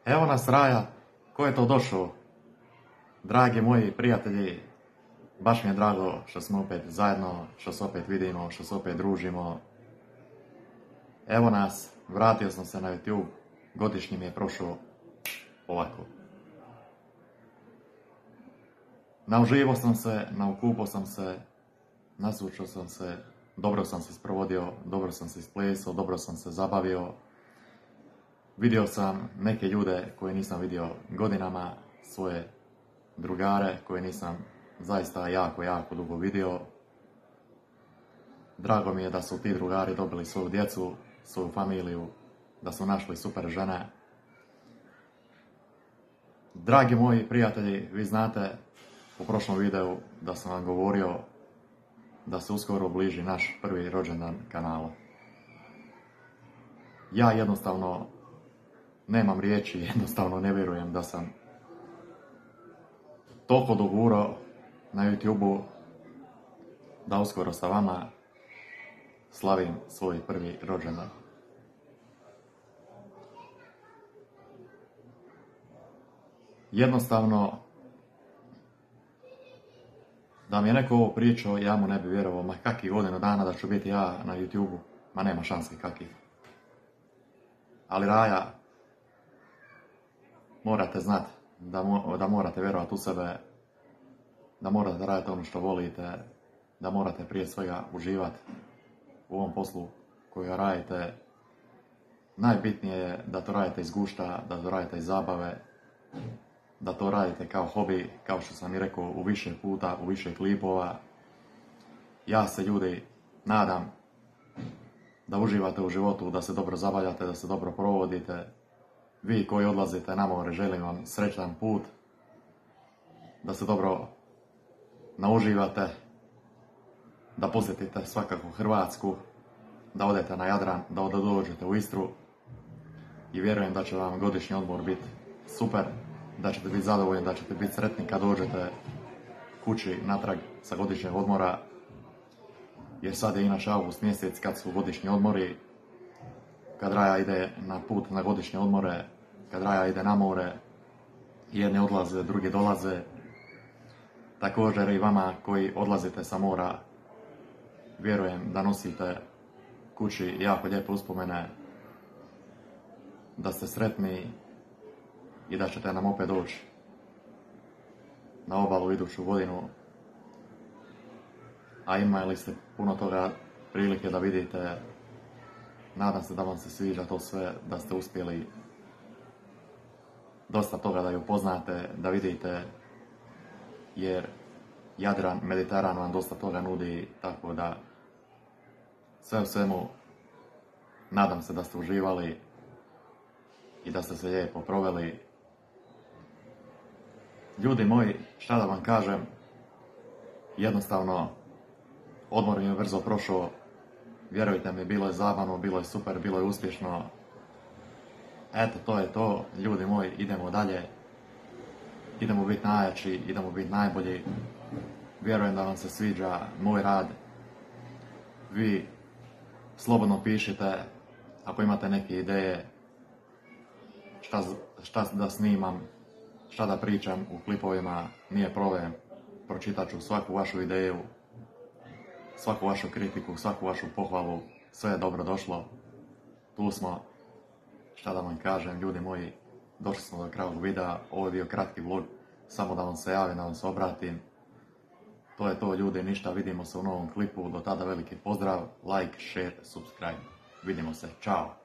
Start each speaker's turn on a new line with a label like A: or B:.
A: Evo nas Raja, ko je to došao? Dragi moji prijatelji, baš mi je drago što smo opet zajedno, što se opet vidimo, što se opet družimo. Evo nas, vratio sam se na YouTube, godišnji mi je prošao ovako. Nauživo sam se, naukupao sam se, nasučio sam se, dobro sam se sprovodio, dobro sam se isplesao, dobro sam se zabavio. Vidio sam neke ljude koje nisam vidio godinama, svoje drugare koje nisam zaista jako dugo vidio. Drago mi je da su ti drugari dobili svoju djecu, svoju familiju, da su našli super žene. Dragi moji prijatelji, vi znate u prošlom videu da sam vam govorio da se uskoro bliži naš prvi rođendan kanala. Ja jednostavno nemam riječi, jednostavno ne vjerujem da sam toliko dogurao na YouTube-u da uskoro sa vama slavim svoj prvi rođendan. Jednostavno, da mi je neko ovo pričao, ja mu ne bi vjerovao, ma kakih godinu dana da ću biti ja na YouTube-u, ma nema šanse kakih. Ali Raja, morate znati da morate vjerovati u sebe, da morate raditi ono što volite, da morate prije svega uživati u ovom poslu koji radite. Najbitnije je da to radite iz gušta, da to radite iz zabave, da to radite kao hobi, kao što sam i rekao u više puta, u više klipova. Ja se, ljudi, nadam da uživate u životu, da se dobro zabavljate, da se dobro provodite. Vi koji odlazite na more, želim vam srećan put, da se dobro nauživate, da posjetite svakako Hrvatsku, da odete na Jadran, da dođete u Istru i vjerujem da će vam godišnji odmor biti super, da ćete biti zadovoljni, da ćete biti sretni kad dođete kući natrag sa godišnjeg odmora, jer sad je inače avgust mjesec kad su godišnji odmori, kad Raja ide na put na godišnje odmore, kad Raja ide na more, jedni odlaze, drugi dolaze. Također i vama koji odlazite sa mora, vjerujem da nosite kući jako lijepe uspomene, da ste sretni i da ćete nam opet doći na obalu iduću godinu. A imali ste puno toga prilike da vidite. Nadam se da vam se sviđa to sve, da ste uspjeli dosta toga da ju upoznate, da vidite, jer Jadran, Mediteran vam dosta toga nudi, tako da sve u svemu nadam se da ste uživali i da ste se lijepo proveli. Ljudi moji, šta da vam kažem, jednostavno odmor mi je brzo prošao. Vjerujte mi, bilo je zabavno, bilo je super, bilo je uspješno. Eto, to je to. Ljudi moji, idemo dalje. Idemo biti najjači, idemo biti najbolji. Vjerujem da vam se sviđa moj rad. Vi slobodno pišite ako imate neke ideje šta da snimam, šta da pričam u klipovima, nije problem. Pročitat ću svaku vašu ideju, svaku vašu kritiku, svaku vašu pohvalu, sve je dobro došlo. Tu smo, šta da vam kažem, ljudi moji, došli smo do kraja ovog videa, ovo je bio kratki vlog, samo da vam se javim, da vam se obratim. To je to, ljudi, ništa, vidimo se u novom klipu, do tada veliki pozdrav, like, share, subscribe. Vidimo se, čao!